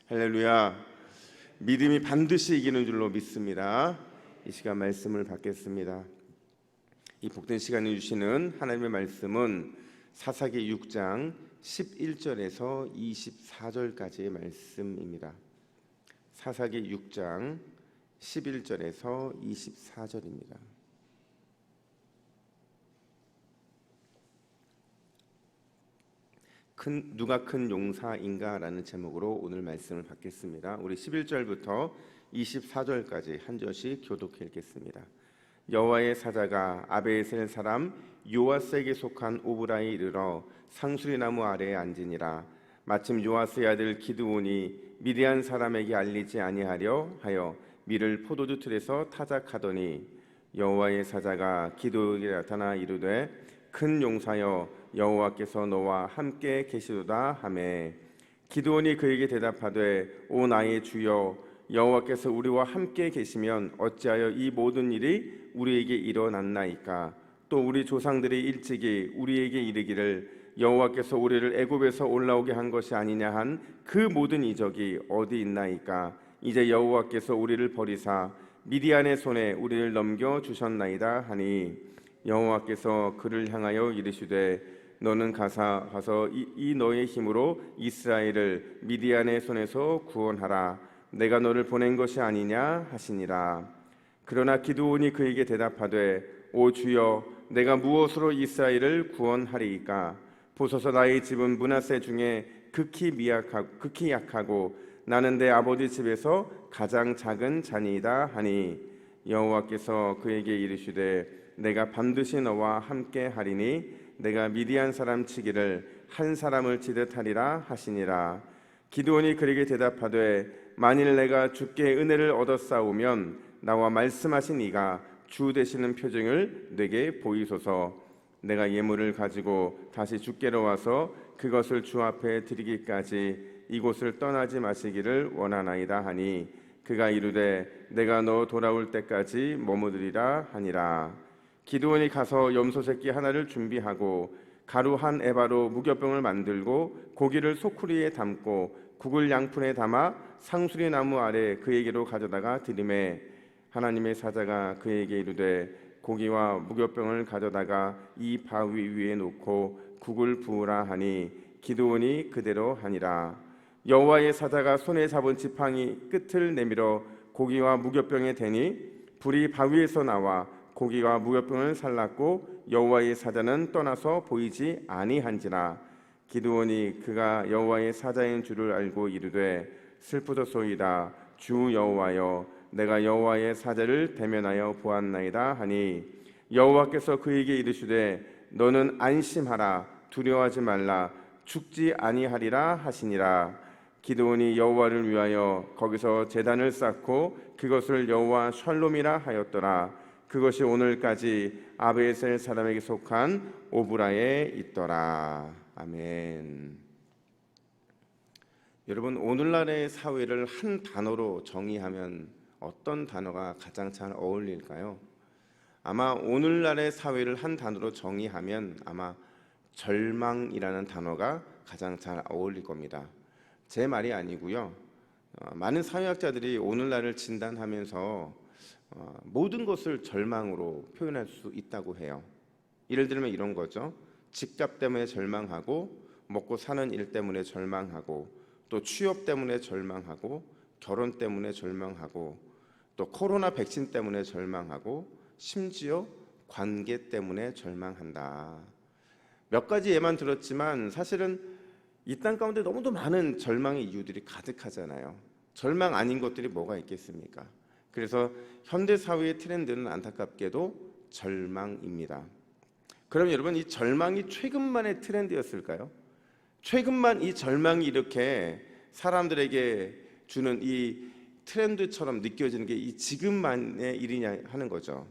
할렐루야. 믿음이 반드시 이기는 줄로 믿습니다. 이 시간 말씀을 받겠습니다. 이 복된 시간을 주시는 하나님의 말씀은 사사기 6장 11절에서 24절까지의 말씀입니다. 사사기 6장 11절에서 24절입니다. 누가 큰 용사인가? 라는 제목으로 오늘 말씀을 받겠습니다. 우리 11절부터 24절까지 한 절씩 교독해 읽겠습니다. 여호와의 사자가 아베셀 사람 요아스에게 속한 오브라에 이르러 상수리나무 아래에 앉으니라. 마침 요아스의 아들 기드온이 미디안 사람에게 알리지 아니하려 하여 밀을 포도주 틀에서 타작하더니 여호와의 사자가 기드온에게 나타나 이르되 큰 용사여 여호와께서 너와 함께 계시도다 하매 기드온이 그에게 대답하되 오 나의 주여 여호와께서 우리와 함께 계시면 어찌하여 이 모든 일이 우리에게 일어났나이까? 또 우리 조상들이 일찍이 우리에게 이르기를 여호와께서 우리를 애굽에서 올라오게 한 것이 아니냐 한 그 모든 이적이 어디 있나이까? 이제 여호와께서 우리를 버리사 미디안의 손에 우리를 넘겨 주셨나이다 하니 여호와께서 그를 향하여 이르시되 너는 가서 이 너의 힘으로 이스라엘을 미디안의 손에서 구원하라. 내가 너를 보낸 것이 아니냐 하시니라. 그러나 기드온이 그에게 대답하되 오 주여 내가 무엇으로 이스라엘을 구원하리이까? 보소서 나의 집은 므낫세 중에 극히 약하고 나는 내 아버지 집에서 가장 작은 자니이다 하니 여호와께서 그에게 이르시되 내가 반드시 너와 함께 하리니 내가 미디안 사람 치기를 한 사람을 치듯 하리라 하시니라. 기드온이 그에게 대답하되 만일 내가 주께 은혜를 얻었사오면 나와 말씀하신 이가 주 되시는 표징을 내게 보이소서. 내가 예물을 가지고 다시 주께로 와서 그것을 주 앞에 드리기까지 이곳을 떠나지 마시기를 원하나이다 하니 그가 이르되 내가 너 돌아올 때까지 머무르리라 하니라. 기드온이 가서 염소 새끼 하나를 준비하고 가루 한 에바로 무교병을 만들고 고기를 소쿠리에 담고 국을 양푼에 담아 상수리 나무 아래 그에게로 가져다가 드리매 하나님의 사자가 그에게 이르되 고기와 무교병을 가져다가 이 바위 위에 놓고 국을 부으라 하니 기드온이 그대로 하니라. 여호와의 사자가 손에 잡은 지팡이 끝을 내밀어 고기와 무교병에 대니 불이 바위에서 나와 고기와 무교병을 살랐고 여호와의 사자는 떠나서 보이지 아니한지라. 기드온이 그가 여호와의 사자인 줄을 알고 이르되 슬프도소이다. 주 여호와여 내가 여호와의 사자를 대면하여 보았나이다 하니 여호와께서 그에게 이르시되 너는 안심하라. 두려워하지 말라. 죽지 아니하리라 하시니라. 기드온이 여호와를 위하여 거기서 제단을 쌓고 그것을 여호와 샬롬이라 하였더라. 그것이 오늘까지 아베셀 사람에게 속한 오브라에 있더라. 아멘. 여러분, 오늘날의 사회를 한 단어로 정의하면 어떤 단어가 가장 잘 어울릴까요? 아마 오늘날의 사회를 한 단어로 정의하면 아마 절망이라는 단어가 가장 잘 어울릴 겁니다. 제 말이 아니고요. 많은 사회학자들이 오늘날을 진단하면서 모든 것을 절망으로 표현할 수 있다고 해요. 예를 들면 이런 거죠. 집값 때문에 절망하고, 먹고 사는 일 때문에 절망하고, 또 취업 때문에 절망하고, 결혼 때문에 절망하고, 또 코로나 백신 때문에 절망하고, 심지어 관계 때문에 절망한다. 몇 가지 예만 들었지만 사실은 이 땅 가운데 너무도 많은 절망의 이유들이 가득하잖아요. 절망 아닌 것들이 뭐가 있겠습니까? 그래서 현대 사회의 트렌드는 안타깝게도 절망입니다. 그럼 여러분, 이 절망이 최근만의 트렌드였을까요? 최근만 이 절망이 이렇게 사람들에게 주는 이 트렌드처럼 느껴지는 게 이 지금만의 일이냐 하는 거죠.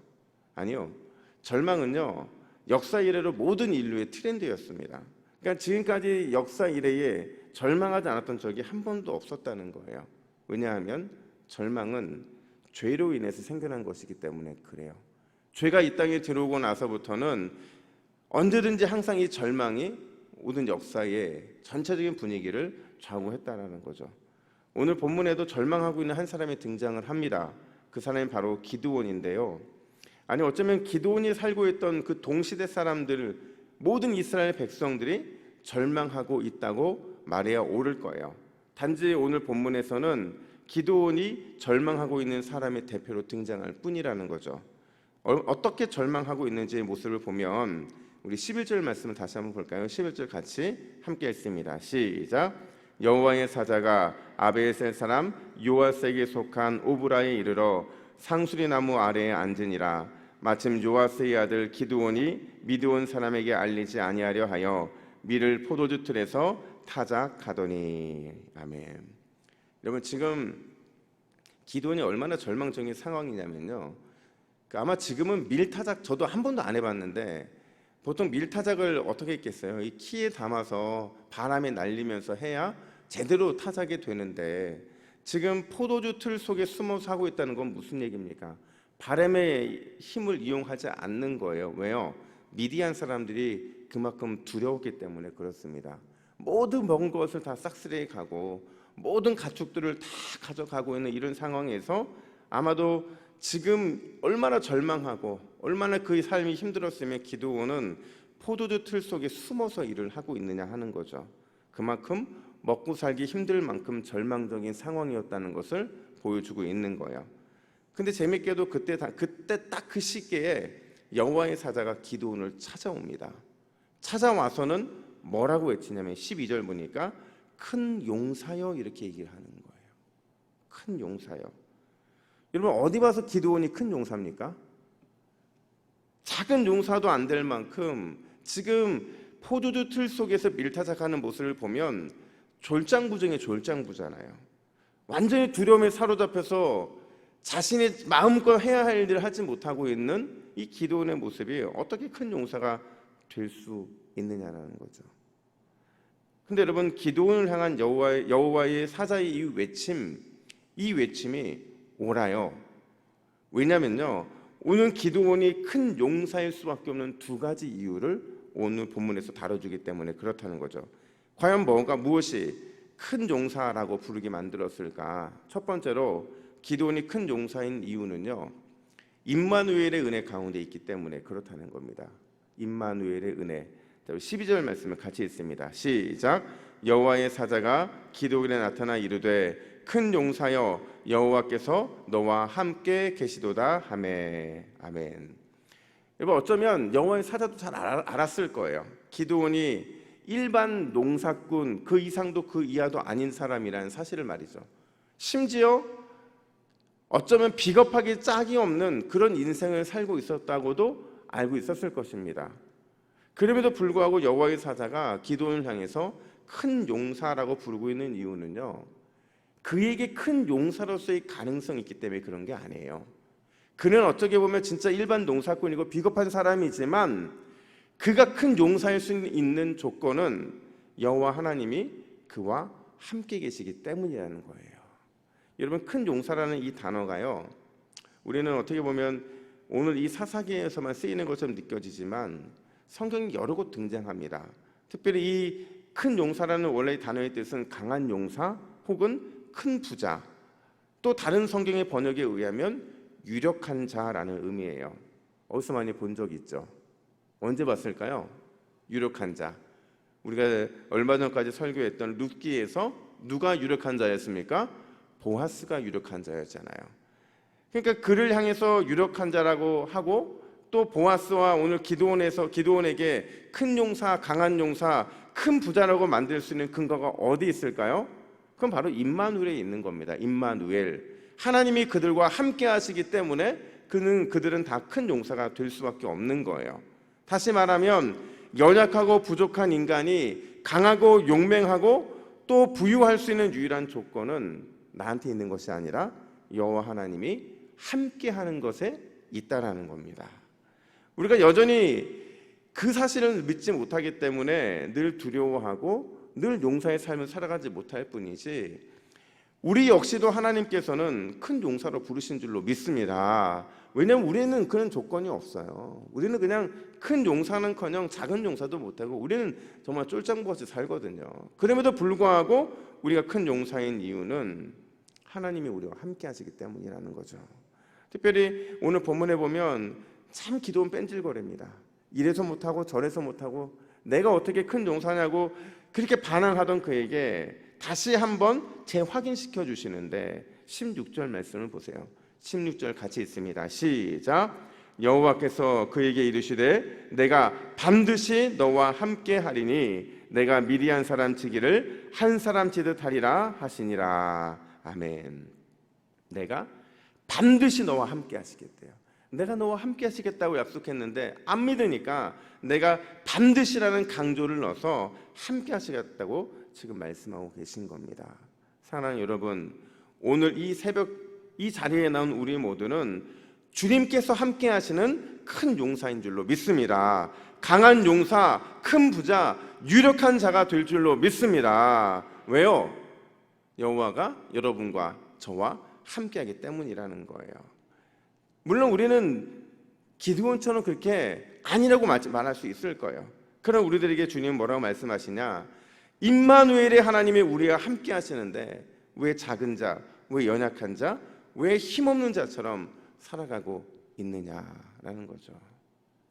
아니요. 절망은요, 역사 이래로 모든 인류의 트렌드였습니다. 그러니까 지금까지 역사 이래에 절망하지 않았던 적이 한 번도 없었다는 거예요. 왜냐하면 절망은 죄로 인해서 생겨난 것이기 때문에 그래요. 죄가 이 땅에 들어오고 나서부터는 언제든지 항상 이 절망이 모든 역사의 전체적인 분위기를 좌우했다는 거죠. 오늘 본문에도 절망하고 있는 한 사람이 등장을 합니다. 그 사람이 바로 기드온인데요. 아니 어쩌면 기드온이 살고 있던 그 동시대 사람들, 모든 이스라엘 백성들이 절망하고 있다고 말해야 옳을 거예요. 단지 오늘 본문에서는 기드온이 절망하고 있는 사람의 대표로 등장할 뿐이라는 거죠. 어떻게 절망하고 있는지의 모습을 보면 우리 11절 말씀을 다시 한번 볼까요? 11절 같이 함께 읽습니다. 시작. 여호와의 사자가 아베셀 사람 요아스에게 속한 오브라에 이르러 상수리 나무 아래에 앉으니라. 마침 요아스의 아들 기드온이 미드온 사람에게 알리지 아니하려 하여 밀을 포도주 틀에서 타작하더니. 아멘. 여러분 지금 기드온이 얼마나 절망적인 상황이냐면요, 아마 지금은 밀타작, 저도 한 번도 안 해봤는데 보통 밀타작을 어떻게 했겠어요? 이 키에 담아서 바람에 날리면서 해야 제대로 타작이 되는데, 지금 포도주 틀 속에 숨어서 하고 있다는 건 무슨 얘기입니까? 바람의 힘을 이용하지 않는 거예요. 왜요? 미디안 사람들이 그만큼 두려웠기 때문에 그렇습니다. 모든 먹은 것을 다 싹쓸이해 가고 모든 가축들을 다 가져가고 있는 이런 상황에서 아마도 지금 얼마나 절망하고 얼마나 그의 삶이 힘들었으면 기드온은 포도주 틀 속에 숨어서 일을 하고 있느냐 하는 거죠. 그만큼 먹고 살기 힘들 만큼 절망적인 상황이었다는 것을 보여주고 있는 거예요. 근데 재밌게도 그때 딱 그 시기에 여호와의 사자가 기드온을 찾아옵니다. 찾아와서는 뭐라고 외치냐면 12절 보니까 큰 용사여 이렇게 얘기를 하는 거예요. 큰 용사여. 여러분 어디 봐서 기드온이 큰 용사입니까? 작은 용사도 안 될 만큼 지금 포도주 틀 속에서 밀타작하는 모습을 보면 졸장부 중에 졸장부잖아요. 완전히 두려움에 사로잡혀서 자신의 마음껏 해야 할 일을 하지 못하고 있는 이 기드온의 모습이 어떻게 큰 용사가 될 수 있느냐라는 거죠. 근데 여러분 기드온을 향한 여호와의 사자의 이 외침이 옳아요. 왜냐면요, 오늘 기드온이 큰 용사일 수밖에 없는 두 가지 이유를 오늘 본문에서 다뤄주기 때문에 그렇다는 거죠. 과연 무엇이 큰 용사라고 부르게 만들었을까? 첫 번째로 기드온이 큰 용사인 이유는요, 임마누엘의 은혜 가운데 있기 때문에 그렇다는 겁니다. 임마누엘의 은혜. 12절 말씀을 같이 읽습니다. 시작. 여호와의 사자가 기드온에 나타나 이르되 큰 용사여 여호와께서 너와 함께 계시도다 하매. 아멘. 여러분 어쩌면 여호와의 사자도 잘 알았을 거예요. 기드온이 일반 농사꾼 그 이상도 그 이하도 아닌 사람이라는 사실을 말이죠. 심지어 어쩌면 비겁하게 짝이 없는 그런 인생을 살고 있었다고도 알고 있었을 것입니다. 그럼에도 불구하고 여호와의 사자가 기드온을 향해서 큰 용사라고 부르고 있는 이유는요, 그에게 큰 용사로서의 가능성이 있기 때문에 그런 게 아니에요. 그는 어떻게 보면 진짜 일반 농사꾼이고 비겁한 사람이지만 그가 큰 용사일 수 있는 조건은 여호와 하나님이 그와 함께 계시기 때문이라는 거예요. 여러분 큰 용사라는 이 단어가요, 우리는 어떻게 보면 오늘 이 사사기에서만 쓰이는 것처럼 느껴지지만 성경이 여러 곳 등장합니다. 특별히 이 큰 용사라는 원래의 단어의 뜻은 강한 용사 혹은 큰 부자, 또 다른 성경의 번역에 의하면 유력한 자라는 의미예요. 어디서 많이 본 적 있죠? 언제 봤을까요? 유력한 자. 우리가 얼마 전까지 설교했던 룻기에서 누가 유력한 자였습니까? 보아스가 유력한 자였잖아요. 그러니까 그를 향해서 유력한 자라고 하고, 또 보아스와 오늘 기드온에게 큰 용사, 강한 용사, 큰 부자라고 만들 수 있는 근거가 어디 있을까요? 그건 바로 임마누엘에 있는 겁니다. 임마누엘. 하나님이 그들과 함께 하시기 때문에 그들은 다 큰 용사가 될 수밖에 없는 거예요. 다시 말하면 연약하고 부족한 인간이 강하고 용맹하고 또 부유할 수 있는 유일한 조건은 나한테 있는 것이 아니라 여호와 하나님이 함께 하는 것에 있다라는 겁니다. 우리가 여전히 그 사실을 믿지 못하기 때문에 늘 두려워하고 늘 용사의 삶을 살아가지 못할 뿐이지, 우리 역시도 하나님께서는 큰 용사로 부르신 줄로 믿습니다. 왜냐하면 우리는 그런 조건이 없어요. 우리는 그냥 큰 용사는커녕 작은 용사도 못하고 우리는 정말 쫄짱부같이 살거든요. 그럼에도 불구하고 우리가 큰 용사인 이유는 하나님이 우리와 함께 하시기 때문이라는 거죠. 특별히 오늘 본문에 보면 참 기도는 뺀질거립니다. 이래서 못하고 저래서 못하고 내가 어떻게 큰 용사냐고 그렇게 반항하던 그에게 다시 한번 재확인시켜 주시는데 16절 말씀을 보세요. 16절 같이 있습니다. 시작. 여호와께서 그에게 이르시되 내가 반드시 너와 함께 하리니 내가 미디안 사람 치기를 한 사람 치듯 하리라 하시니라. 아멘. 내가 반드시 너와 함께 하시겠대요. 내가 너와 함께 하시겠다고 약속했는데 안 믿으니까 내가 반드시라는 강조를 넣어서 함께 하시겠다고 지금 말씀하고 계신 겁니다. 사랑하는 여러분, 오늘 이 새벽 이 자리에 나온 우리 모두는 주님께서 함께 하시는 큰 용사인 줄로 믿습니다. 강한 용사, 큰 부자, 유력한 자가 될 줄로 믿습니다. 왜요? 여호와가 여러분과 저와 함께하기 때문이라는 거예요. 물론 우리는 기드온처럼 그렇게 아니라고 말할 수 있을 거예요. 그럼 우리들에게 주님은 뭐라고 말씀하시냐? 임마누엘의 하나님이 우리와 함께 하시는데 왜 작은 자, 왜 연약한 자, 왜 힘없는 자처럼 살아가고 있느냐라는 거죠.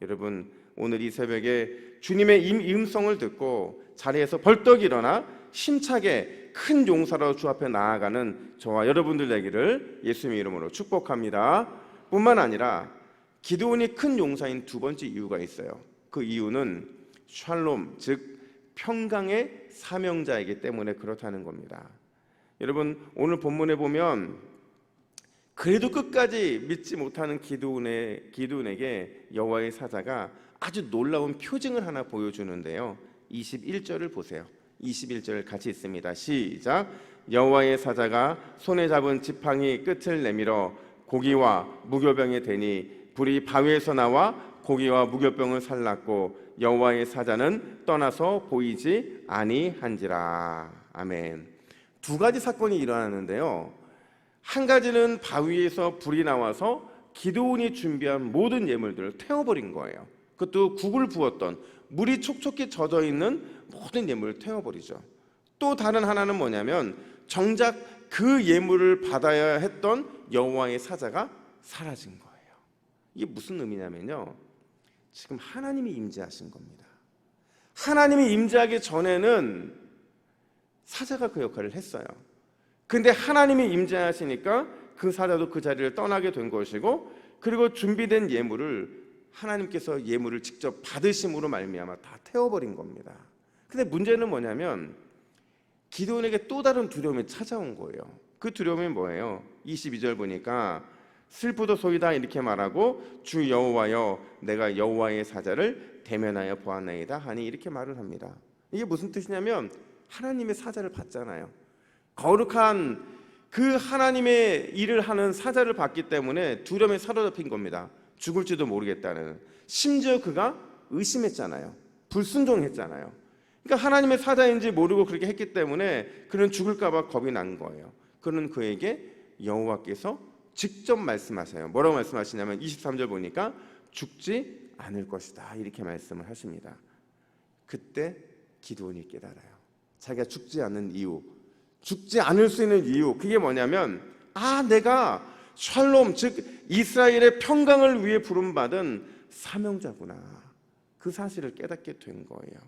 여러분, 오늘 이 새벽에 주님의 음성을 듣고 자리에서 벌떡 일어나 힘차게 큰 용사로 주 앞에 나아가는 저와 여러분들 되기를 예수님의 이름으로 축복합니다. 뿐만 아니라 기드온이 큰 용사인 두 번째 이유가 있어요. 그 이유는 샬롬, 즉 평강의 사명자이기 때문에 그렇다는 겁니다. 여러분, 오늘 본문에 보면 그래도 끝까지 믿지 못하는 기드온에게 여호와의 사자가 아주 놀라운 표징을 하나 보여주는데요. 21절을 보세요. 21절 같이 있습니다. 시작. 여호와의 사자가 손에 잡은 지팡이 끝을 내밀어 고기와 무교병에 대니 불이 바위에서 나와 고기와 무교병을 살랐고 여호와의 사자는 떠나서 보이지 아니한지라. 아멘. 두 가지 사건이 일어나는데요. 한 가지는 바위에서 불이 나와서 기드온이 준비한 모든 예물들을 태워버린 거예요. 그것도 국을 부었던 물이 촉촉히 젖어 있는 모든 예물을 태워버리죠. 또 다른 하나는 뭐냐면 정작 그 예물을 받아야 했던 여호와의 사자가 사라진 거예요. 이게 무슨 의미냐면요, 지금 하나님이 임재하신 겁니다. 하나님이 임재하기 전에는 사자가 그 역할을 했어요. 근데 하나님이 임재하시니까 그 사자도 그 자리를 떠나게 된 것이고, 그리고 준비된 예물을 하나님께서 예물을 직접 받으심으로 말미암아 다 태워버린 겁니다. 근데 문제는 뭐냐면 기드온에게 또 다른 두려움이 찾아온 거예요. 그 두려움이 뭐예요? 22절 보니까 슬프도소이다 이렇게 말하고 주 여호와여 내가 여호와의 사자를 대면하여 보았나이다 하니 이렇게 말을 합니다. 이게 무슨 뜻이냐면 하나님의 사자를 봤잖아요. 거룩한 그 하나님의 일을 하는 사자를 봤기 때문에 두려움에 사로잡힌 겁니다. 죽을지도 모르겠다는. 심지어 그가 의심했잖아요. 불순종했잖아요. 그러니까 하나님의 사자인지 모르고 그렇게 했기 때문에 그는 죽을까 봐 겁이 난 거예요. 그는 그에게 여호와께서 직접 말씀하세요. 뭐라고 말씀하시냐면 23절 보니까 죽지 않을 것이다 이렇게 말씀을 하십니다. 그때 기드온이 깨달아요. 자기가 죽지 않는 이유, 죽지 않을 수 있는 이유, 그게 뭐냐면 내가 샬롬, 즉 이스라엘의 평강을 위해 부름받은 사명자구나. 그 사실을 깨닫게 된 거예요.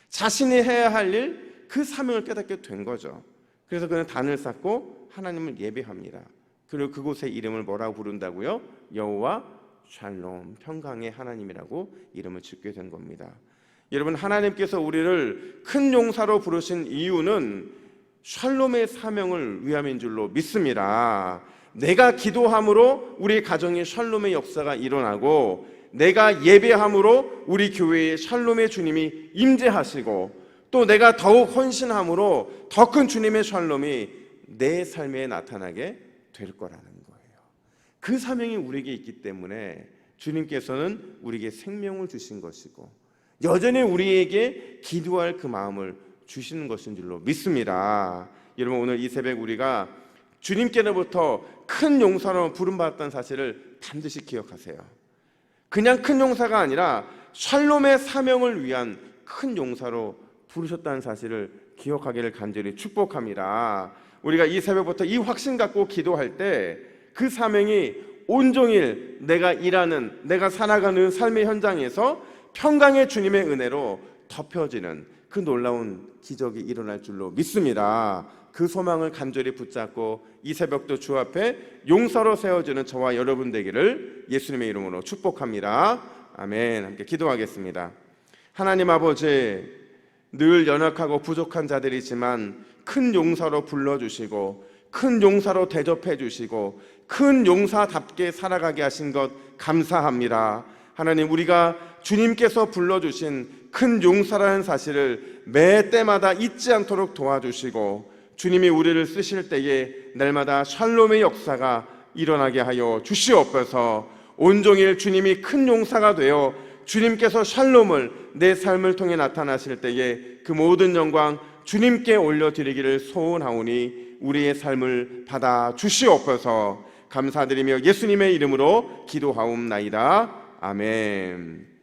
자신이 해야 할 일, 그 사명을 깨닫게 된 거죠. 그래서 그는 단을 쌓고 하나님을 예배합니다. 그리고 그곳의 이름을 뭐라고 부른다고요? 여호와 샬롬, 평강의 하나님이라고 이름을 짓게 된 겁니다. 여러분, 하나님께서 우리를 큰 용사로 부르신 이유는 샬롬의 사명을 위함인 줄로 믿습니다. 내가 기도함으로 우리 가정의 샬롬의 역사가 일어나고, 내가 예배함으로 우리 교회에 샬롬의 주님이 임재하시고, 또 내가 더욱 헌신함으로 더 큰 주님의 샬롬이 내 삶에 나타나게 될 거라는 거예요. 그 사명이 우리에게 있기 때문에 주님께서는 우리에게 생명을 주신 것이고 여전히 우리에게 기도할 그 마음을 주시는 것인 줄로 믿습니다. 여러분, 오늘 이 새벽 우리가 주님께로부터 큰 용사로 부름받았다는 사실을 반드시 기억하세요. 그냥 큰 용사가 아니라 샬롬의 사명을 위한 큰 용사로 부르셨다는 사실을 기억하기를 간절히 축복합니다. 우리가 이 새벽부터 이 확신 갖고 기도할 때 그 사명이 온종일 내가 일하는, 내가 살아가는 삶의 현장에서 평강의 주님의 은혜로 덮여지는 그 놀라운 기적이 일어날 줄로 믿습니다. 그 소망을 간절히 붙잡고 이 새벽도 주 앞에 용사로 세워지는 저와 여러분 되기를 예수님의 이름으로 축복합니다. 아멘. 함께 기도하겠습니다. 하나님 아버지, 늘 연약하고 부족한 자들이지만 큰 용사로 불러주시고 큰 용사로 대접해 주시고 큰 용사답게 살아가게 하신 것 감사합니다. 하나님, 우리가 주님께서 불러주신 큰 용사라는 사실을 매 때마다 잊지 않도록 도와주시고 주님이 우리를 쓰실 때에 날마다 샬롬의 역사가 일어나게 하여 주시옵소서. 온종일 주님이 큰 용사가 되어 주님께서 샬롬을 내 삶을 통해 나타나실 때에 그 모든 영광 주님께 올려드리기를 소원하오니 우리의 삶을 받아 주시옵소서. 감사드리며 예수님의 이름으로 기도하옵나이다. 아멘.